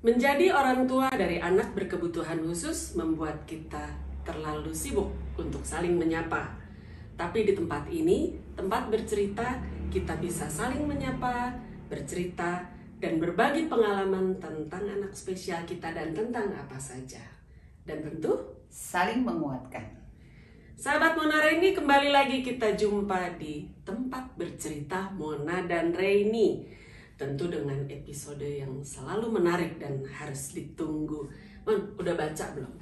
Menjadi orang tua dari anak berkebutuhan khusus membuat kita terlalu sibuk untuk saling menyapa. Tapi di tempat ini, tempat bercerita, kita bisa saling menyapa, bercerita, dan berbagi pengalaman tentang anak spesial kita dan tentang apa saja. Dan tentu, saling menguatkan. Sahabat Mona Raini, kembali lagi kita jumpa di tempat bercerita Mona dan Raini. Tentu dengan episode yang selalu menarik dan harus ditunggu. Mon, udah baca belum?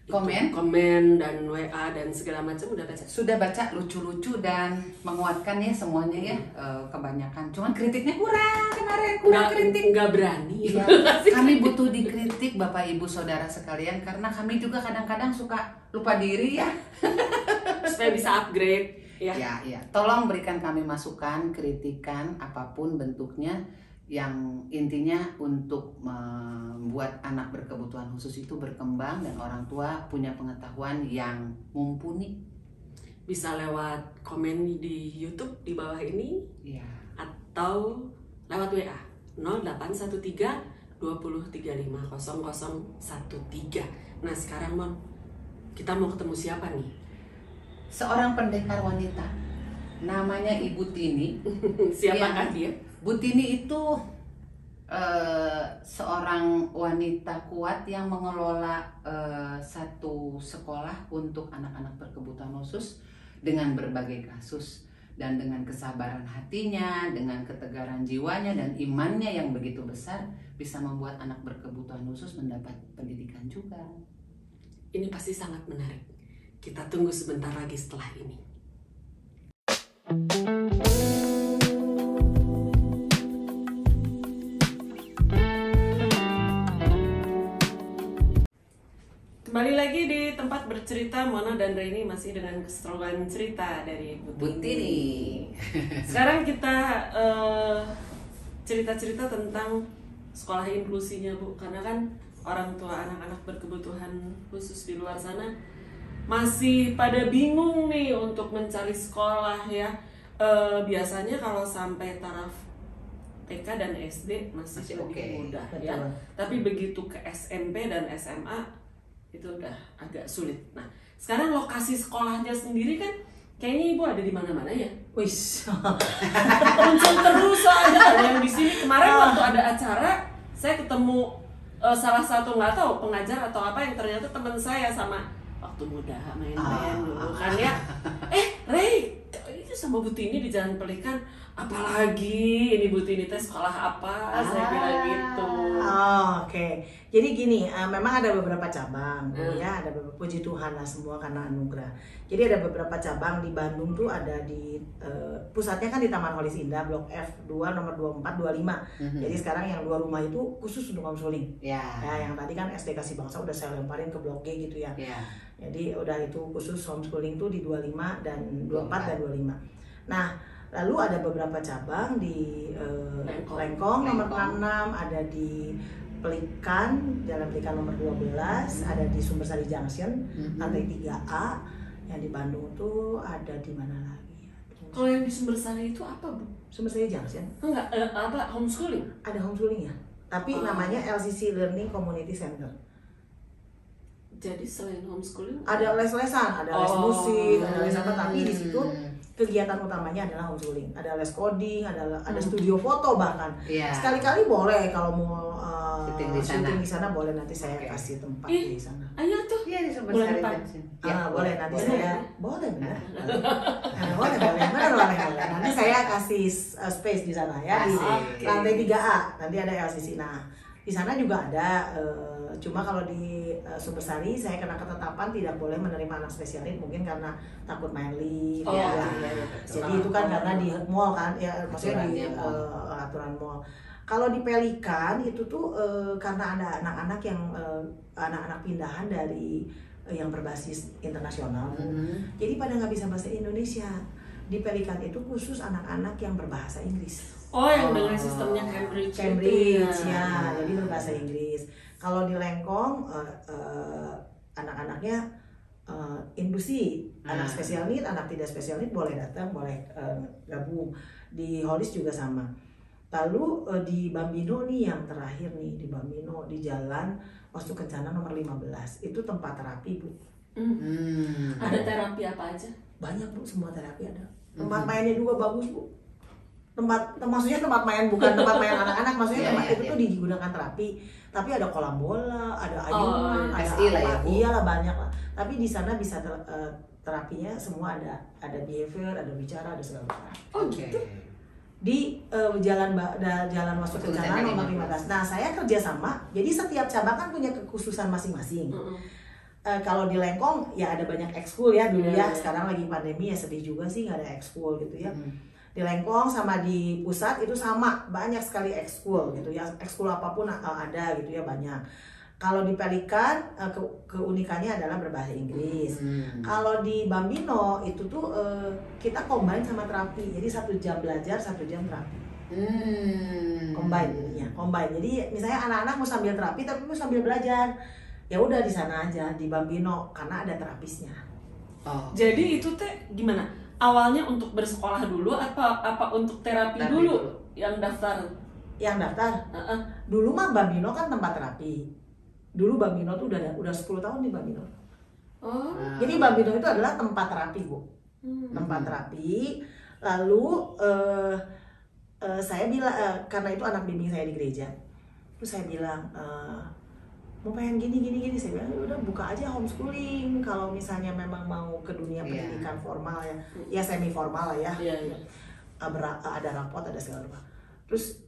Komen dan WA dan segala macam udah baca? Sudah baca, lucu-lucu dan menguatkan ya semuanya ya. Kebanyakan, cuman kritiknya kurang kemarin, kritik. Nggak berani. Ya, kami butuh dikritik Bapak Ibu Saudara sekalian karena kami juga kadang-kadang suka lupa diri ya. Supaya bisa upgrade. Ya. Ya, tolong berikan kami masukan, kritikan, apapun bentuknya, yang intinya untuk membuat anak berkebutuhan khusus itu berkembang dan orang tua punya pengetahuan yang mumpuni. Bisa lewat komen di YouTube di bawah ini, ya, atau lewat WA 0813 2035 0013. Nah sekarang Mon, kita mau ketemu siapa nih? Seorang pendekar wanita, namanya Ibu Tini. Siapakah dia? Bu Tini itu seorang wanita kuat yang mengelola satu sekolah untuk anak-anak berkebutuhan khusus dengan berbagai kasus, dan dengan kesabaran hatinya, dengan ketegaran jiwanya dan imannya yang begitu besar bisa membuat anak berkebutuhan khusus mendapat pendidikan juga. Ini pasti sangat menarik. Kita tunggu sebentar lagi setelah ini. Kembali lagi di tempat bercerita Mona dan Raini, masih dengan keseruan cerita dari Bu Tini. Sekarang kita cerita-cerita tentang sekolah inklusinya Bu, karena kan orang tua anak-anak berkebutuhan khusus di luar sana masih pada bingung nih untuk mencari sekolah ya. Biasanya kalau sampai taraf TK dan SD masih lebih mudah ya. Tapi begitu ke SMP dan SMA itu udah agak sulit. Nah, sekarang lokasi sekolahnya sendiri kan kayaknya Ibu ada di mana-mana ya. Wis. Muncul terus ada yang di sini. Kemarin waktu ada acara saya ketemu salah satu nggak tahu pengajar atau apa yang ternyata teman saya sama waktu muda main-main dulu kan ya. Ray, itu sama Bu Tini di Jalan Pelikan. Apalagi ini Bu Tini teh sekolah apa? Saya bilang gitu. Oke. Jadi gini, memang ada beberapa cabang, ya, ada beberapa, puji Tuhan lah semua karena anugerah. Jadi ada beberapa cabang di Bandung tuh, ada di pusatnya kan di Taman Holis Indah, Blok F2 nomor 2425. Jadi sekarang yang 2 rumah itu khusus untuk homeschooling. Ya, yang tadi kan SD Kasih Bangsa udah saya lemparin ke Blok G gitu ya. Jadi udah itu khusus homeschooling tuh di 25 dan 24 dan 25. Nah, lalu ada beberapa cabang di Lengkong nomor 66, ada di Pelikan, Jalan Pelikan nomor 12, ada di Sumbersari Junction, lantai 3A. Yang di Bandung tuh ada di mana lagi ya? Kalau yang di Sumbersari itu apa Bu? Sumbersari Junction? Enggak, apa homeschooling? Ada homeschooling ya, tapi namanya LCC Learning Community Center. Jadi selain homeschooling ada les-lesan, ada les musik, ada les apa, tapi di situ kegiatan utamanya adalah homeschooling. Ada les coding, ada studio foto bahkan. Sekali-kali boleh kalau mau syuting di sana boleh, nanti saya kasih tempat di sana. Ayo tuh. Iya, di Sumbersari. Boleh nanti saya boleh benar. boleh. Nanti saya kasih space di sana ya, di lantai 3A. Nanti ada LCC. Nah, di sana juga ada cuma kalau di Sumbersari saya kena ketetapan tidak boleh menerima anak spesial need, mungkin karena takut main lift. Jadi itu kan karena di mall kan ya, maksudnya di aturan mall. Kalau di Pelikan itu tuh karena ada anak-anak yang anak-anak pindahan dari yang berbasis internasional, jadi pada nggak bisa bahasa Indonesia. Di Pelikan itu khusus anak-anak yang berbahasa Inggris. Oh, yang dengan sistemnya Cambridge. Cambridge itu ya, jadi berbahasa Inggris. Kalau di Lengkong anak-anaknya inklusi, anak spesial need, anak tidak spesial need boleh datang, boleh gabung. Di Holis juga sama. Lalu di Bambino nih yang terakhir nih, di Bambino di Jalan Wastu Kencana nomor 15 itu tempat terapi Bu. Ada terapi apa aja? Banyak Bu, semua terapi ada. Tempat mainnya juga bagus Bu. Maksudnya tempat main bukan tempat main anak-anak, maksudnya tempat itu tuh digunakan terapi. Tapi ada kolam bola, ada ayunan, ada SI lah ya, Bu. iyalah banyak lah. Tapi di sana bisa terapinya semua ada behavior, ada bicara, ada segala macam. Oh gitu. Di jalan Wastu Kencana nomor 15. Nah, saya kerja sama. Jadi setiap cabang kan punya kekhususan masing-masing. Kalau di Lengkong ya ada banyak ekskul ya dulu ya. Sekarang lagi pandemi ya sedih juga sih nggak ada ekskul gitu ya. Di Lengkong sama di pusat itu sama, banyak sekali ekskul gitu ya. Ekskul apapun ada gitu ya, banyak. Kalau di Pelikan keunikannya adalah berbahasa Inggris. Kalau di Bambino itu tuh kita combine sama terapi. Jadi 1 jam belajar, 1 jam terapi. Combine jadinya. Combine. Jadi misalnya anak-anak mau sambil terapi tapi mau sambil belajar. Ya udah di sana aja di Bambino karena ada terapisnya. Jadi itu teh gimana? Awalnya untuk bersekolah dulu apa untuk terapi dulu yang daftar? Yang daftar? Dulu mah Bambino kan tempat terapi. Dulu Bambino tuh udah 10 tahun di Bambino. Jadi Bambino itu adalah tempat terapi Bu. Tempat terapi. Lalu saya bilang karena itu anak bimbing saya di gereja. Terus saya bilang mau pengen gini. Saya bilang udah buka aja homeschooling. Kalau misalnya memang mau ke dunia pendidikan formal ya semi formal lah ya. Ada rapot, ada segala macam. Terus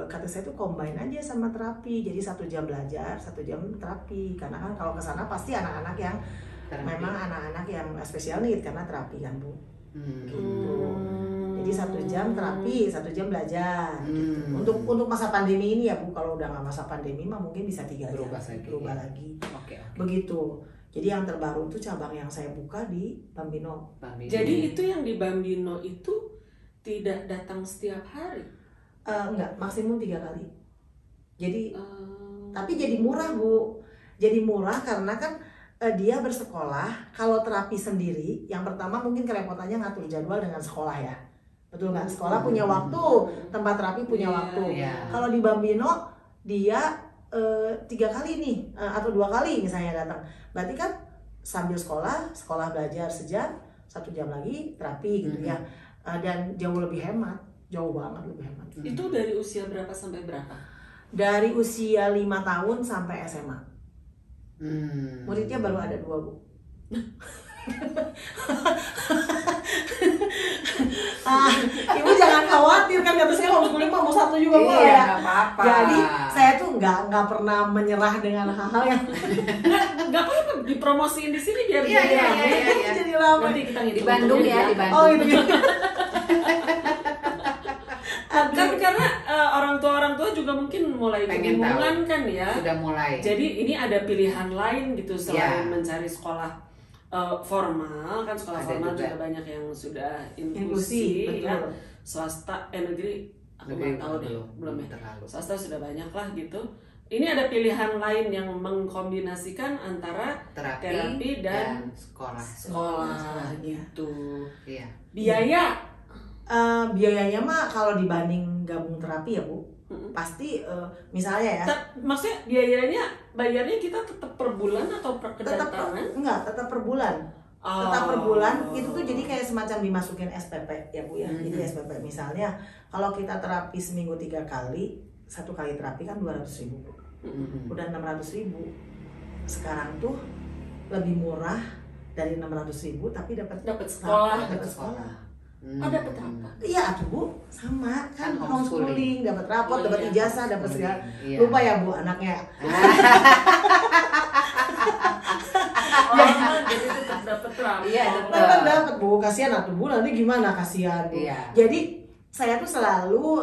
kata saya tuh combine aja sama terapi, jadi 1 jam belajar, 1 jam terapi. Karena kan kalau ke sana pasti anak-anak yang terapi. Memang anak-anak yang spesial need karena terapi kan Bu. Gitu. Jadi 1 jam terapi, 1 jam belajar. Gitu. Untuk masa pandemi ini ya Bu, kalau udah nggak masa pandemi mah mungkin bisa 3 jam berubah lagi. Begitu. Jadi yang terbaru itu cabang yang saya buka di Bambino. Jadi itu yang di Bambino itu tidak datang setiap hari? Enggak, maksimum 3 kali. Jadi tapi jadi murah Bu. Jadi murah karena kan dia bersekolah. Kalau terapi sendiri, yang pertama mungkin kerepotannya ngatur jadwal dengan sekolah ya. Betul nggak? Sekolah punya waktu, tempat terapi punya waktu. Kalau di Bambino dia 3 kali nih atau 2 kali misalnya datang. Berarti kan sambil sekolah belajar sejam, 1 jam lagi terapi gitu ya. Dan jauh lebih hemat. Jauh banget lebih hemat. Itu dari usia berapa sampai berapa? Dari usia 5 tahun sampai SMA. Muridnya baru ada 2 Bu. Ibu jangan khawatir kan kata saya homeschooling mau 1 juga Bu ya. Apa-apa. Jadi saya tuh nggak pernah menyerah dengan hal-hal yang nggak apa-apa dipromosiin di sini biar jadi lama. Nanti kita di Bandung ya, di Bandung. Oh gitu. Kan karena orang tua juga mungkin mulai kebingungan kan ya. Sudah mulai. Jadi ini ada pilihan lain gitu selain mencari sekolah formal kan, sekolah formal juga banyak yang sudah inklusi ya. Swasta negeri aku nggak tahu deh belum ya. Swasta sudah banyak lah gitu. Ini ada pilihan lain yang mengkombinasikan antara terapi dan sekolah gitu. Biaya biayanya mah kalau dibanding gabung terapi ya Bu, pasti misalnya ya. Maksudnya biayanya bayarnya kita tetap per bulan atau per kedatangan? Enggak, tetap per bulan. Tetap per bulan. Itu tuh jadi kayak semacam dimasukin SPP ya Bu ya. Jadi SPP misalnya kalau kita terapi seminggu 3 kali, 1 kali terapi kan 200.000 Bu. Udah 600.000. Sekarang tuh lebih murah dari 600.000 tapi dapat sekolah. Dapat apa? Iya tuh Bu, sama kan homeschooling, dapat rapot, dapat ijazah, dapat segala. Lupa ya Bu anaknya. Jadi dapat rapot. Dapat Bu, kasihan atuh Bu, nanti gimana kasihan Bu. Jadi saya tuh selalu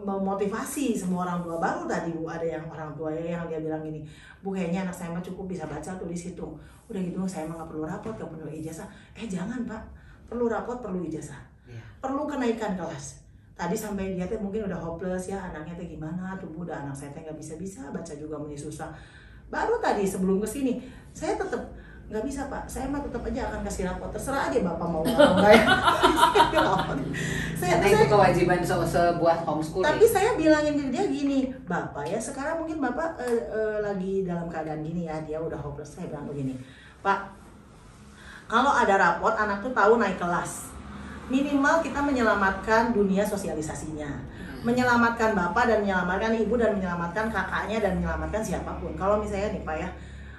memotivasi semua orang tua. Baru tadi Bu ada yang orang tua yang dia bilang gini, Bu kayaknya anak saya mah cukup bisa baca tulis hitung. Udah gitu saya mah nggak perlu rapot, nggak perlu ijazah. Jangan Pak, perlu rapot, perlu ijazah, perlu kenaikan kelas. Tadi sampai dia tuh mungkin udah hopeless ya, anaknya tuh gimana tuh Bu, udah anak saya tuh nggak bisa baca juga mulai susah. Baru tadi sebelum kesini saya tetap nggak bisa Pak, saya mah tetap aja akan kasih rapot, terserah aja Bapak mau nggak ya. Karena itu kewajiban sebuah homeschooling. Tapi saya bilangin ke dia gini, Bapak ya sekarang mungkin Bapak lagi dalam keadaan gini ya, dia udah hopeless. Saya bilang begini, Pak, kalau ada rapot anak tuh tahu naik kelas, minimal kita menyelamatkan dunia sosialisasinya, menyelamatkan bapak dan menyelamatkan ibu dan menyelamatkan kakaknya dan menyelamatkan siapapun. Kalau misalnya nih Pak ya,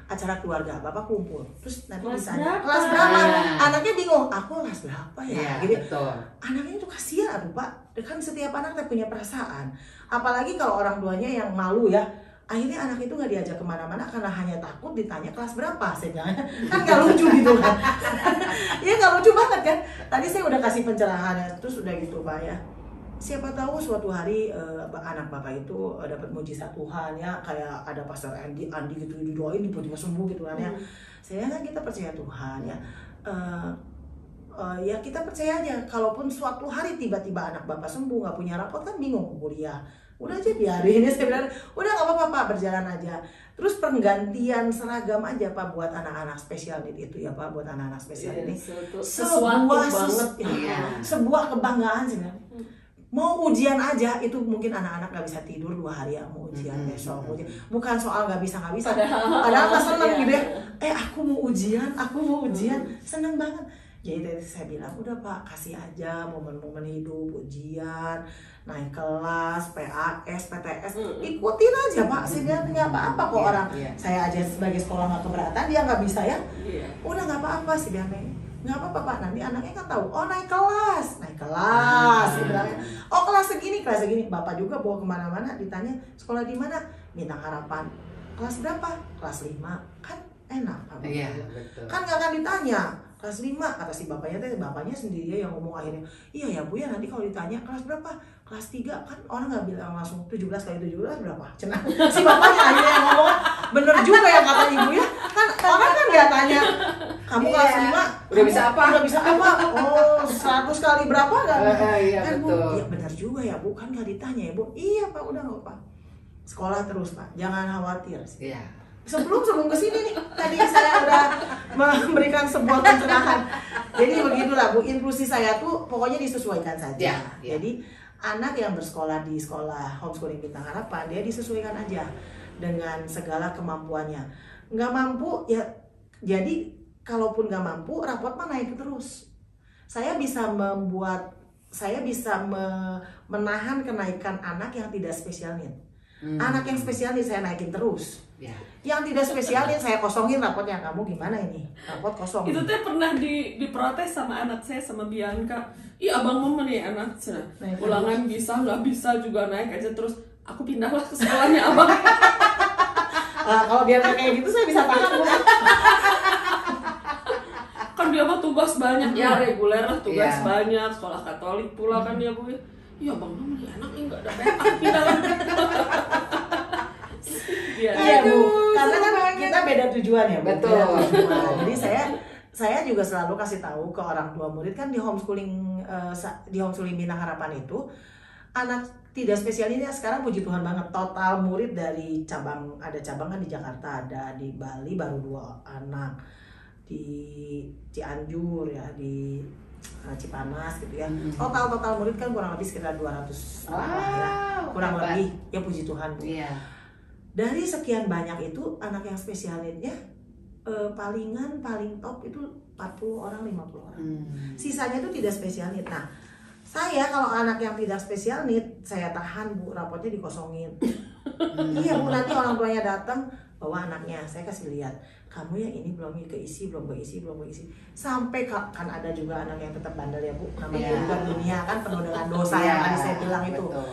acara keluarga bapak kumpul, terus nanti ditanya kelas berapa, anaknya bingung, aku kelas berapa ya, gitu. Betul. Anaknya itu kasihan atuh Pak, kan setiap anak punya perasaan, apalagi kalau orang tuanya yang malu ya. Akhirnya anak itu nggak diajak kemana-mana karena hanya takut ditanya kelas berapa. Saya bilang kan nggak lucu gitu kan. Ya nggak lucu banget kan. Tadi saya udah kasih pencerahannya, terus udah gitu Pak ya. Siapa tahu suatu hari anak Bapak itu dapat mujizat Tuhan ya, kayak ada Pastor Andi gitu didoain tiba-tiba sembuh gitu kan ya. Saya kan kita percaya Tuhan ya. Ya kita percaya aja, kalaupun suatu hari tiba-tiba anak Bapak sembuh nggak punya rapot kan bingung kuliah. Udah aja biarin ya, saya bilang udah nggak apa-apa Pak, berjalan aja. Terus penggantian seragam aja Pak buat anak-anak spesial need itu ya Pak, buat anak-anak spesial ini sebuah kebanggaan sih. Mau ujian aja itu mungkin anak-anak nggak bisa tidur 2 hari ya, mau ujian besok ujian. Bukan soal nggak bisa padahal pas seneng gitu ya, aku mau ujian seneng banget. Jadi tadi saya bilang udah Pak, kasih aja momen-momen hidup, ujian, naik kelas, PAS, PTS, ikutin aja Pak. Saya bilang nggak apa-apa kok orang. Saya aja sebagai sekolah nggak keberatan, dia nggak bisa ya. Udah nggak apa-apa sih dia nggak apa-apa Pak. Nanti anaknya kan tahu, oh naik kelas, bilangnya. Oh kelas segini. Bapak juga bawa kemana-mana, ditanya sekolah di mana, Bintang Harapan. Kelas berapa? Kelas 5. Kan enak Pak. Iya, betul. Kan nggak akan ditanya. Kelas 5 kata si bapaknya sendiri yang ngomong akhirnya, iya ya Bu ya, nanti kalau ditanya kelas berapa, kelas 3 kan orang nggak bilang langsung 17 kali 17 berapa, cenah si bapaknya akhirnya yang ngomong, bener juga ya kata ibu ya, kan orang kan nggak tanya kamu kelas 5 udah bisa apa, oh 100 kali berapa kan, iya kan betul. Bu, iya bener juga ya Bu, kan nggak ditanya ya Bu, iya Pak udah nggak Pak, sekolah terus Pak, jangan khawatir sih. Iya. Sebelum kesini nih, tadi saya udah memberikan sebuah pencerahan. Jadi begitulah Bu, inklusi saya tuh pokoknya disesuaikan saja. Jadi anak yang bersekolah di sekolah homeschooling Bintang Harapan, dia disesuaikan aja dengan segala kemampuannya. Nggak mampu ya, jadi kalaupun nggak mampu, rapot mah naik terus. Saya bisa menahan kenaikan anak yang tidak spesial need. Anak yang spesial need saya naikin terus. Yang tidak spesial need saya kosongin rapotnya. Kamu gimana ini? Rapot kosong. Itu teh pernah diprotes sama anak saya, sama Bianca. Ih abang mama nih anak saya. Ulangan bisa, nggak bisa juga naik aja terus. Aku pindahlah ke sekolahnya abang. Kalau Bianca kayak gitu saya bisa paham. Kan dia mah tugas banyak ya, reguler lah tugas banyak, sekolah Katolik pula kan ya Bu. Iya bang mama nih anak ini nggak ada aku pindahlah. Iya Bu, karena kan kita beda tujuan ya Bu. Betul. Jadi saya juga selalu kasih tahu ke orang tua murid kan di homeschooling Bintang Harapan itu anak tidak spesial ini sekarang puji Tuhan banget total murid dari ada cabang kan di Jakarta, ada di Bali baru 2 anak, di Cianjur ya, di Cipanas gitu ya. Total murid kan kurang lebih sekitar 200 ya. Kurang lebih ya puji Tuhan Bu. Iya. Dari sekian banyak itu anak yang spesial need-nya paling top itu 40 orang 50 orang. Sisanya itu tidak spesial need. Nah, saya kalau anak yang tidak spesial need saya tahan Bu, rapotnya dikosongin. Iya Bu, nanti orang tuanya datang bawa anaknya, saya kasih lihat, kamu yang ini belum keisi. Sampai kan ada juga anak yang tetap bandel ya Bu, namanya juga dunia kan penuh dengan dosa yang tadi saya bilang itu. Betul.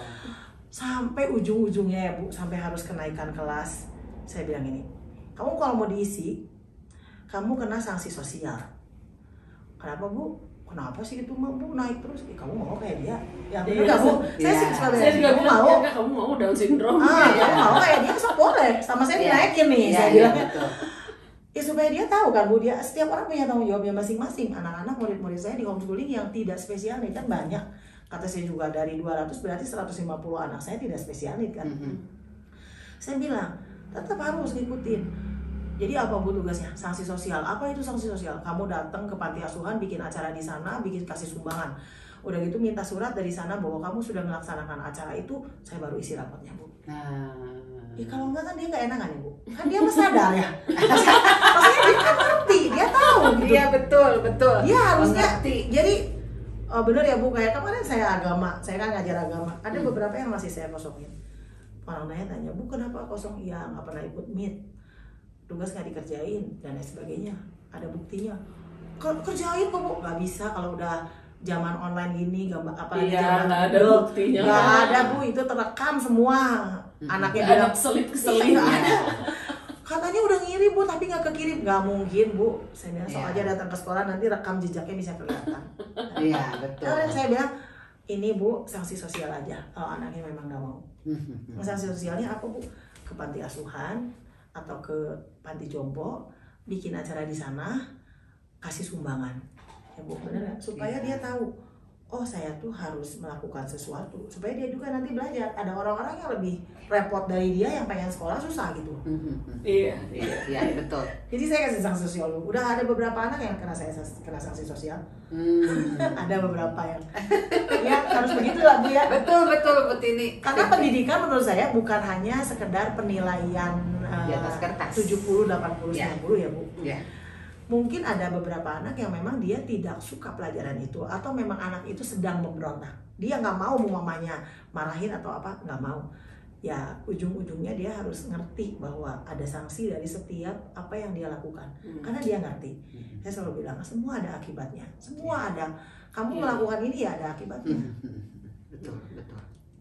Sampai ujung-ujungnya ya Bu, sampai harus kenaikan kelas. Saya bilang ini, kamu kalau mau diisi, kamu kena sanksi sosial. Kenapa Bu? kenapa sih itu Bu naik terus? Kamu mau kayak dia? Ya bener nggak Bu? Saya sih suka Saya juga kamu bilang, mau? "Ya, kamu mau Down syndrome?" Kamu mau kayak dia? So boleh, sama saya dinaikin nih, saya bilangnya. Ya supaya dia tahu kan Bu, dia setiap orang punya tanggung jawabnya masing-masing. Anak-anak murid-murid saya di homeschooling yang tidak spesial nih kan banyak. Kata saya juga dari 200 berarti 150 anak saya tidak spesial nih kan. Saya bilang tetap harus ngikutin. Jadi apa Bu tugasnya? Sanksi sosial. Apa itu sanksi sosial? Kamu datang ke panti asuhan, bikin acara di sana, bikin kasih sumbangan. Udah gitu minta surat dari sana bahwa kamu sudah melaksanakan acara itu, saya baru isi rapotnya Bu. Ya kalau enggak kan dia nggak enakan ya Bu. Kan dia mesti sadar ya. Maksudnya dia kan ngerti, dia tahu gitu. Iya betul. Dia harusnya ngerti. Jadi bener ya Bu, kayak kemarin saya agama, saya kan ngajar agama. Ada beberapa yang masih saya kosongin. Orang tanya, Bu kenapa kosong? Ya nggak pernah ikut meet. Tugas nggak dikerjain dan lain sebagainya, ada buktinya. Kerjain kok Bu, nggak bisa kalau udah zaman online gini, apalagi zaman nggak ada buktinya. Nggak ada Bu, itu terekam semua. Anaknya bilang keselip. Katanya udah ngirim Bu, tapi nggak kekirim. Nggak mungkin Bu. Saya bilang sok aja datang ke sekolah nanti rekam jejaknya bisa kelihatan. Iya betul. Karena saya bilang ini Bu sanksi sosial aja kalau anaknya memang nggak mau. Sanksi sosialnya apa Bu? Ke panti asuhan atau ke panti jompo, bikin acara di sana, kasih sumbangan, ya Bu, bener ya? Supaya dia tahu, oh saya tuh harus melakukan sesuatu, supaya dia juga nanti belajar. Ada orang-orang yang lebih repot dari dia yang pengen sekolah susah gitu. Iya betul. Jadi saya kasih sanksi sosial. Udah ada beberapa anak yang kena sanksi sosial. Ada beberapa yang ya harus begitulah Bu ya. Betul Bu Tini. Karena pendidikan menurut saya bukan hanya sekedar penilaian di atas kertas 70, 80, 90 ya Bu. Ya. Mungkin ada beberapa anak yang memang dia tidak suka pelajaran itu, atau memang anak itu sedang memberontak. Dia nggak mau mamanya marahin atau apa, nggak mau. Ya ujung-ujungnya dia harus ngerti bahwa ada sanksi dari setiap apa yang dia lakukan. Karena dia ngerti. Saya selalu bilang semua ada akibatnya. Semua ada. Kamu melakukan ini ya ada akibatnya. Betul.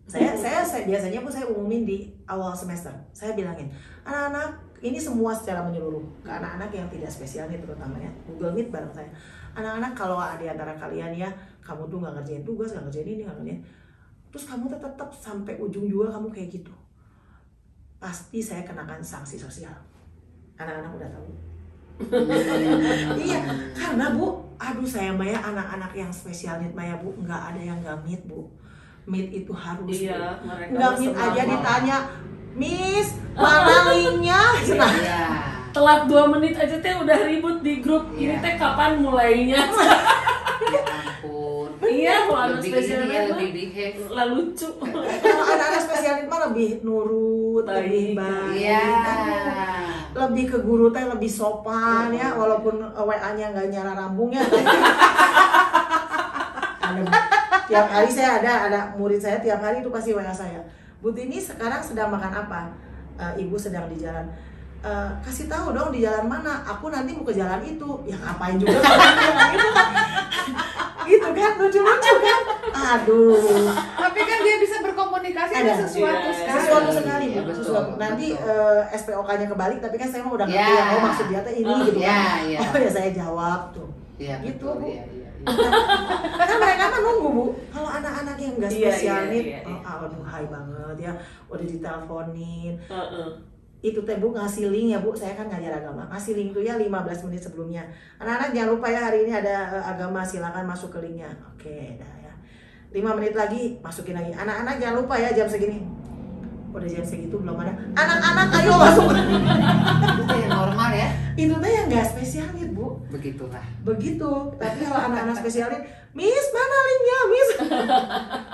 Saya biasanya Bu saya umumin di awal semester. Saya bilangin, anak-anak ini semua secara menyeluruh ke anak-anak yang tidak spesial nih terutama ya. Google Meet bareng saya. Anak-anak kalau di antara kalian ya, kamu tuh nggak ngerjain tugas, nggak ngerjain ini, nggak ngerjain. Terus kamu tetap sampai ujung juga kamu kayak gitu. Pasti saya kenakan sanksi sosial. Anak-anak udah tahu. Iya, karena Bu, aduh saya Maya anak-anak yang spesial need Maya Bu, nggak ada yang nggak meet Bu. Meet itu harus nggak meet aja ditanya, Miss mana linknya? Telat 2 menit aja teh udah ribut di grup. Ini teh kapan mulainya? Ya ampun. Iya, kalau anak spesial lebih behave, lah lucu. Kalau anak-anak spesial mah lebih nurut, lebih baik, lebih ke guru teh lebih sopan ya, walaupun WA-nya nggak nyala rambungnya. Tiap hari saya ada murid saya tiap hari itu pasti WA saya. Bu Tini sekarang sedang makan apa? Ibu sedang di jalan. Kasih tahu dong di jalan mana. Aku nanti mau ke jalan itu. Ya ngapain juga jalan itu kan? Gitu kan, lucu-lucu kan? Aduh. Tapi kan dia bisa berkomunikasi ada sesuatu sekali. Sesuatu sekali. Ya, sesuatu. Nanti SPOK-nya kebalik, tapi kan saya mah udah ngerti ya. Oh maksud dia tuh ini gitu kan. Oh ya saya jawab tuh. Gitu Bu. Karena mereka mah nunggu Bu. Kalau anak-anak yang nggak spesial nih, aduh hai banget ya, udah diteleponin. Itu teh Bu ngasih link ya Bu, saya kan ngajar agama, ngasih link tuh ya 15 menit sebelumnya. Anak-anak jangan lupa ya hari ini ada agama, silakan masuk ke linknya. Oke, dah ya. 5 menit lagi masukin lagi. Anak-anak jangan lupa ya jam segini. Udah jam segitu belum ada. Anak-anak ayo masuk. Itu yang normal ya. Itu teh yang nggak spesial nih Bu. Begitulah. Begitu. Tapi kalau anak-anak spesial nih, Miss mana linknya Miss?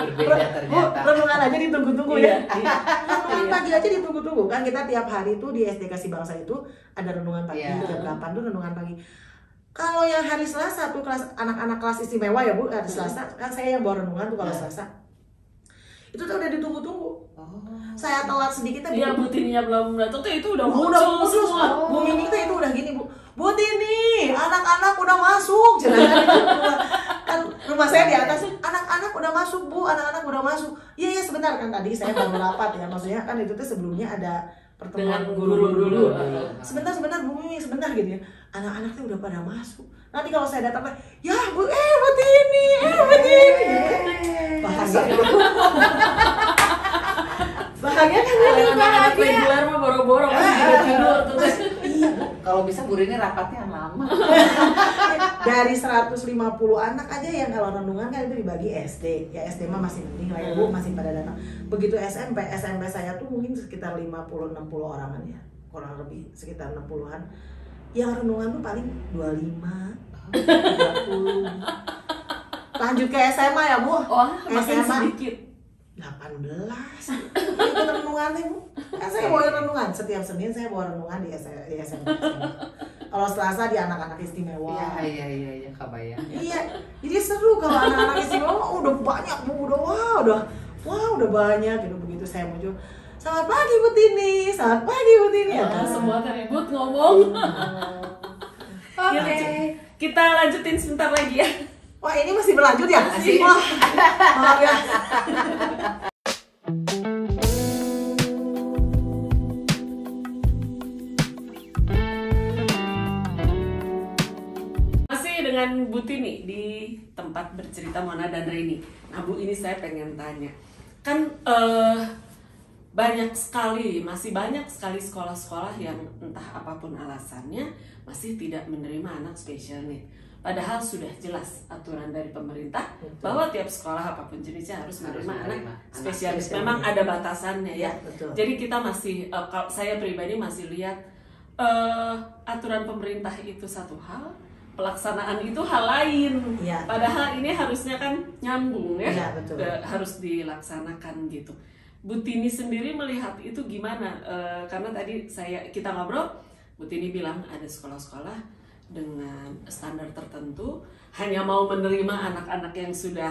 Berbeda ternyata. Renungan aja ditunggu-tunggu ya. Renungan pagi aja ditunggu-tunggu kan, kita tiap hari tuh di SD Kasih Bangsa itu ada renungan pagi jam 8 tuh renungan pagi. Kalau yang hari Selasa tuh kelas anak-anak kelas istimewa ya Bu, hari Selasa kan saya yang bawa renungan tuh kalau Selasa. Itu tuh udah ditunggu-tunggu. Saya telat sedikit tapi Bu Tininya belum datang tuh itu udah muncul semua. Bu Mini tuh itu udah gini Bu. Bu Tini, anak-anak udah masuk. Kan rumah saya di atas, anak-anak udah masuk Bu, anak-anak udah masuk. Iya sebentar kan tadi saya baru rapat ya, maksudnya kan itu tuh sebelumnya ada pertemuan Dengan guru-guru guru dulu. dulu. Sebentar Bu Mimi, sebentar gitu ya. Anak-anaknya udah pada masuk. Nanti kalau saya datang, ya Bu Tini, Bu Tini. Bahagia kan ya? Anak-anak reguler mah boro-boro pasti tidur tuh. Iya Bu, kalau bisa Bu Rini rapatnya lama. Dari 150 anak aja yang kalau renungan kan itu dibagi SD. Ya SD mah masih mending lah ya Bu, masih pada datang. Begitu SMP saya tuh mungkin sekitar 50-60 orangan ya. Kurang lebih sekitar 60-an. Yang renungan tuh paling 25, 30. Lanjut ke SMA ya Bu. Wah, makin SMA sedikit. 18. Ikut renungan nih Bu. Saya bawa renungan setiap Senin, saya bawa renungan di SMP. Kalau Selasa di anak-anak istimewa. Iya, kebayang. Iya, jadi seru kalau anak-anak istimewa udah banyak Bu, udah banyak gitu. Begitu saya muncul, selamat pagi Bu Tini, selamat pagi Bu Tini. Ya, semua teribut ngomong. Oke. Kita lanjutin sebentar lagi ya. Wah ini masih berlanjut ya? Masih. Wah, maaf ya. Dengan Bu Tini di tempat bercerita Mona dan Reni. Nah Bu, ini saya pengen tanya, kan masih banyak sekali sekolah-sekolah yang entah apapun alasannya masih tidak menerima anak special need. Padahal sudah jelas aturan dari pemerintah bahwa tiap sekolah apapun jenisnya harus menerima anak spesialis. Memang ada batasannya ya. Betul. Jadi kita masih, saya pribadi masih lihat aturan pemerintah itu satu hal, pelaksanaan itu hal lain. Ya. Padahal ini harusnya kan nyambung ya, Ya, betul. harus dilaksanakan gitu. Bu Tini sendiri melihat itu gimana? Karena tadi kita ngobrol, Bu Tini bilang ada sekolah-sekolah dengan standar tertentu hanya mau menerima anak-anak yang sudah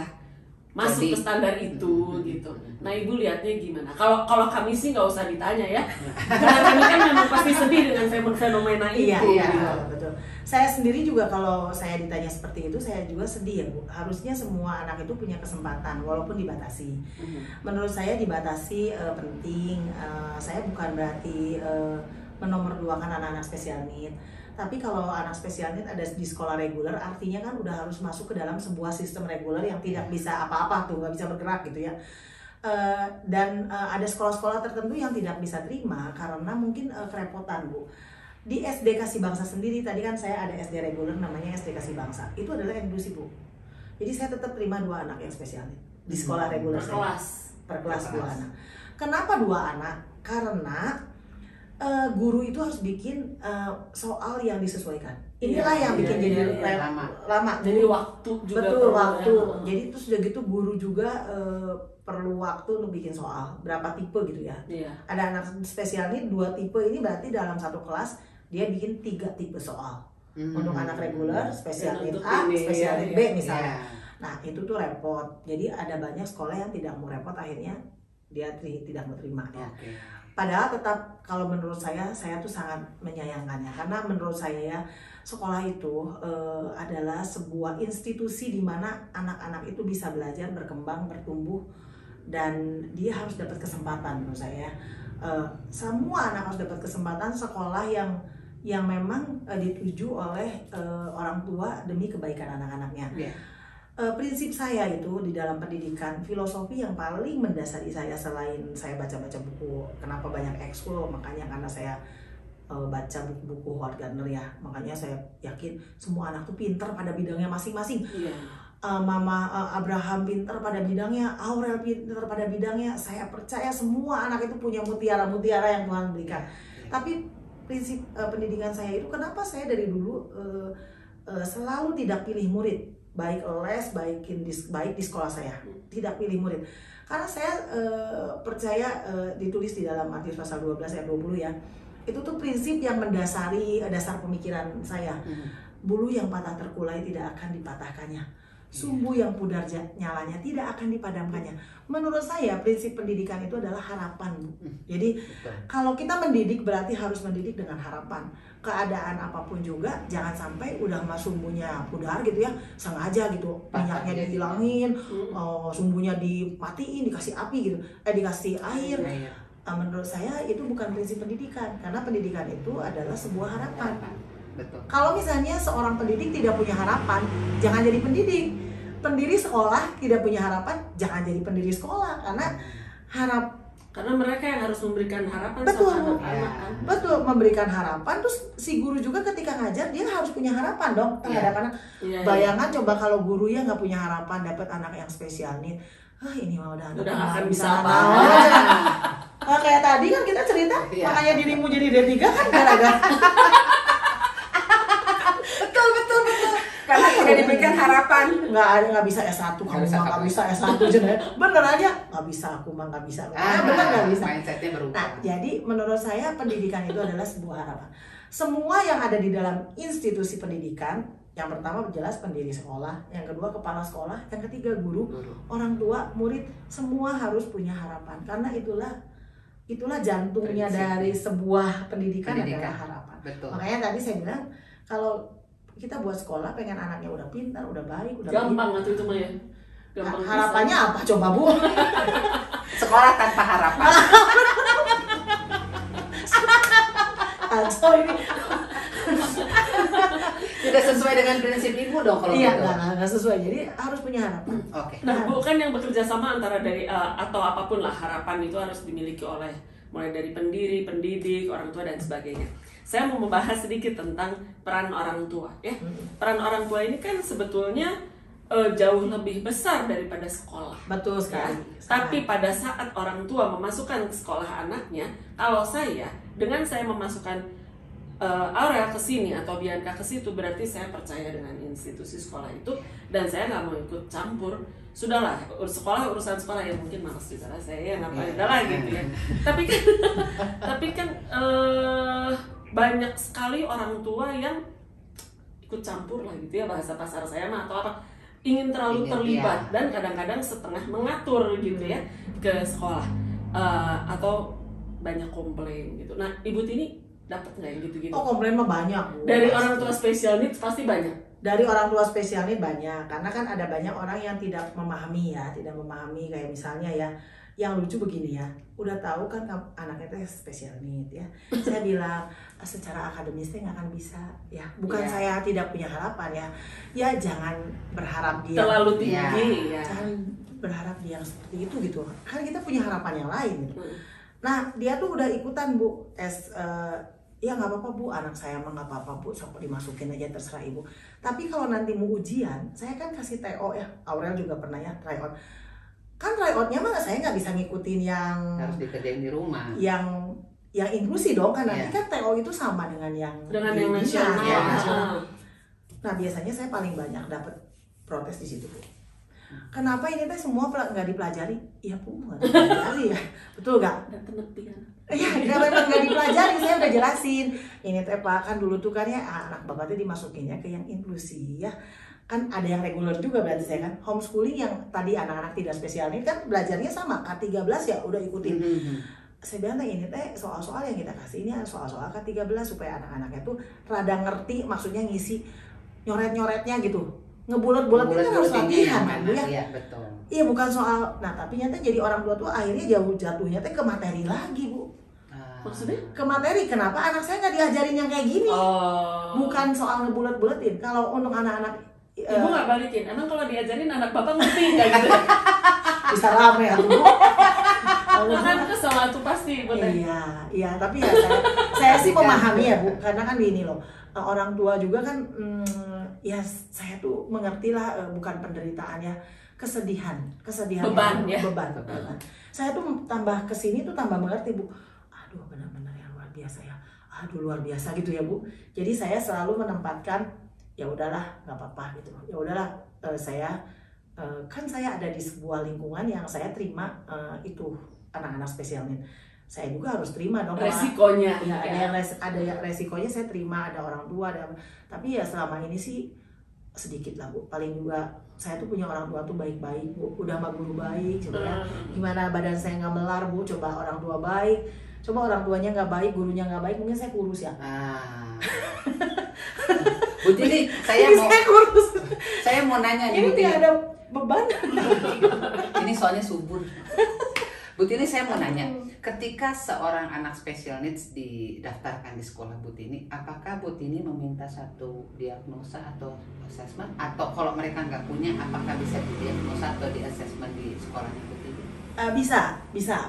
masuk ke standar itu gitu. Nah Ibu lihatnya gimana? Kalau kami sih nggak usah ditanya ya, karena kami kan memang pasti sedih dengan fenomena itu. Iya, betul. Saya sendiri juga kalau saya ditanya seperti itu, saya juga sedih ya Bu. Harusnya semua anak itu punya kesempatan walaupun dibatasi. Menurut saya dibatasi penting. Saya bukan berarti menomorduakan anak-anak spesial need. Tapi kalau anak spesial need ada di sekolah reguler, artinya kan udah harus masuk ke dalam sebuah sistem reguler yang tidak bisa apa-apa tuh, nggak bisa bergerak gitu ya. Dan ada sekolah-sekolah tertentu yang tidak bisa terima karena mungkin kerepotan Bu. Di SD Kasih Bangsa sendiri, tadi kan saya ada SD reguler namanya SD Kasih Bangsa. Itu adalah inklusi Bu. Jadi saya tetap terima 2 anak yang spesial need di sekolah reguler saya. Per kelas 2 anak. Kenapa 2 anak? Karena guru itu harus bikin soal yang disesuaikan. Inilah yang bikin jadi lama. Jadi waktu juga. Betul, waktu. Jadi terus udah gitu guru juga perlu waktu untuk bikin soal. Berapa tipe gitu ya. Iya. Ada anak spesial nih 2 tipe, ini berarti dalam satu kelas dia bikin 3 tipe soal. Untuk anak reguler, spesial need A, spesial need B misalnya. Nah itu tuh repot. Jadi ada banyak sekolah yang tidak mau repot, akhirnya dia tidak mau terima ya. Padahal tetap kalau menurut saya tuh sangat menyayangkannya, karena menurut saya ya sekolah itu adalah sebuah institusi di mana anak-anak itu bisa belajar, berkembang, bertumbuh, dan dia harus dapat kesempatan. Menurut saya semua anak harus dapat kesempatan sekolah yang memang dituju oleh orang tua demi kebaikan anak-anaknya. Prinsip saya itu di dalam pendidikan, filosofi yang paling mendasari saya selain saya baca-baca buku, kenapa banyak ekskul, makanya karena saya baca buku-buku Howard Gardner ya, makanya saya yakin semua anak tuh pinter pada bidangnya masing-masing. Mama Abraham pinter pada bidangnya, Aurel pinter pada bidangnya, saya percaya semua anak itu punya mutiara-mutiara yang Tuhan berikan. Tapi prinsip pendidikan saya itu, kenapa saya dari dulu selalu tidak pilih murid, baik les, baik di sekolah saya, tidak pilih murid. Karena saya percaya ditulis di dalam Matius pasal 12 ayat 20 ya, itu tuh prinsip yang mendasari dasar pemikiran saya. Bulu yang patah terkulai tidak akan dipatahkannya, sumbu yang pudar nyalanya tidak akan dipadamkannya. Menurut saya prinsip pendidikan itu adalah harapan. Jadi kalau kita mendidik berarti harus mendidik dengan harapan. Keadaan apapun juga jangan sampai udah sumbunya pudar gitu ya, sengaja gitu minyaknya dihilangin, sumbunya dimatiin, dikasih api gitu, dikasih air, menurut saya itu bukan prinsip pendidikan, karena pendidikan itu adalah sebuah harapan. Betul. Kalau misalnya seorang pendidik tidak punya harapan, jangan jadi pendidik. Pendiri sekolah tidak punya harapan, jangan jadi pendiri sekolah, karena mereka yang harus memberikan harapan betul, sama anak-anak kan. betul, memberikan harapan. Terus si guru juga ketika ngajar dia harus punya harapan dong terhadap anak. Bayangan coba kalau guru ya nggak punya harapan dapat anak yang spesial need, ini mah udah akan bisa apa. Nah, kayak tadi kan kita cerita, makanya dirimu jadi D3 kan gara-gara betul. Karena tidak diberikan harapan. Nggak bisa S1, kamu mah nggak bisa S1 bener aja, nggak bisa, aku mah nggak bisa. Bener nggak bisa. Mindsetnya berubah. Nah, jadi menurut saya pendidikan itu adalah sebuah harapan. Semua yang ada di dalam institusi pendidikan, yang pertama jelas pendiri sekolah, yang kedua kepala sekolah, yang ketiga guru, orang tua, murid, semua harus punya harapan. Karena itulah jantungnya dari sebuah pendidikan adalah harapan. Betul. Makanya tadi saya bilang kalau kita buat sekolah pengen anaknya udah pintar, udah baik, udah gampang atau itu mah ya. Gampang harapannya bisa. Apa coba Bu? Sekolah tanpa harapan. Atau ini tidak sesuai dengan prinsip ibu dong kalau iya, gitu. nggak sesuai. Jadi harus punya harapan. Oke. Nah, Bu, kan yang bekerja sama antara dari atau apapun lah, harapan itu harus dimiliki oleh mulai dari pendiri, pendidik, orang tua dan sebagainya. Saya mau membahas sedikit tentang peran orang tua ya. Peran orang tua ini kan sebetulnya jauh lebih besar daripada sekolah. Betul sekali. Ya. Tapi pada saat orang tua memasukkan ke sekolah anaknya, kalau dengan saya memasukkan Aurel ke sini atau Bianca ke situ, berarti saya percaya dengan institusi sekolah itu dan saya nggak mau ikut campur. Sudahlah, urusan sekolah ya mungkin malas juga lah saya, ya ngapain lah gitu ya. Tapi kan banyak sekali orang tua yang ikut campur lah gitu ya, bahasa pasar saya mah atau apa, ingin terlalu terlibat dan kadang-kadang setengah mengatur gitu ya ke sekolah atau banyak komplain gitu. Nah, Ibu Tini dapat nggak yang gitu-gitu? Oh, komplain mah banyak Bu. Dari orang tua spesial needs pasti banyak. Dari orang tua spesial needs banyak, karena kan ada banyak orang yang tidak memahami kayak misalnya ya, yang lucu begini ya, udah tahu kan anaknya itu spesial needs ya, saya bilang secara akademisnya nggak akan bisa ya, bukan saya tidak punya harapan ya jangan berharap dia terlalu tinggi ya. Jangan berharap dia seperti itu gitu, kan kita punya harapan yang lain gitu. Nah dia tuh udah ikutan Bu ya nggak apa-apa Bu, anak saya mah nggak apa-apa Bu, sok dimasukin aja terserah Ibu. Tapi kalau nanti mau ujian, saya kan kasih TO ya, Aurel juga pernah ya tryout. Kan tryoutnya mah saya nggak bisa ngikutin yang harus dikerjain di rumah. Yang inklusi dong, kan nanti kan TO itu sama dengan yang nasional. Ya. Nah biasanya saya paling banyak dapat protes di situ Bu. Kenapa ini teh semua nggak dipelajari? Iya Bu, nggak dipelajari ya, betul nggak? Dan penelitian. Iya, memang nggak dipelajari, saya udah jelasin. Ini teh Pak, kan dulu tuh kan ya anak Bapak tuh dimasukinnya ke yang inklusi ya. Kan ada yang reguler juga berarti saya kan. Homeschooling yang tadi anak-anak tidak spesial ini kan belajarnya sama, K13 ya udah ikutin. Saya bilang ini teh soal-soal yang kita kasih ini soal-soal K13 supaya anak-anaknya tuh rada ngerti, maksudnya ngisi nyoret-nyoretnya gitu. Ngebulet-buletin kan harus latihan kan Bu ya. Iya, betul. Iya, bukan soal. Nah, tapi nyata jadi orang tua tuh akhirnya jatuhnya teh ke materi lagi Bu. Maksudnya? Ke materi, kenapa anak saya nggak diajarin yang kayak gini? Bukan soal ngebulet-buletin. Kalau untuk anak-anak Ibu nggak balikin, emang kalau diajarin anak Bapak ngerti nggak gitu? Bisa rame ya Bu. Kan kesel tuh pasti Bu. Iya, tapi ya saya sih memahami ya Bu, karena kan gini loh, orang tua juga kan ya saya tuh mengerti lah, bukan penderitaan ya, kesedihan beban ya. Beban. Saya tuh tambah kesini tuh tambah mengerti Bu. Aduh benar-benar yang luar biasa ya. Aduh luar biasa gitu ya Bu. Jadi saya selalu menempatkan ya udahlah nggak apa-apa gitu. Ya udahlah saya kan saya ada di sebuah lingkungan yang saya terima itu anak-anak spesial needs. Saya juga harus terima dong resikonya. Ya, ada yang resikonya saya terima, ada orang tua, tapi ya selama ini sih sedikit lah Bu. Paling juga saya tuh punya orang tua tuh baik-baik Bu, udah sama guru baik, coba ya. Gimana badan saya nggak melar Bu, coba orang tua baik, coba orang tuanya nggak baik, gurunya nggak baik, mungkin saya kurus ya. Bu Tini, saya mau nanya nih Bu Tini. Ini ada beban. Ini soalnya subur. Bu Tini, saya mau nanya, ketika seorang anak special needs didaftarkan di sekolah Bu Tini, apakah Bu Tini meminta satu diagnosa atau assessment, atau kalau mereka nggak punya, apakah bisa didiagnosa atau di assessment di sekolahnya Bu Tini? Bisa,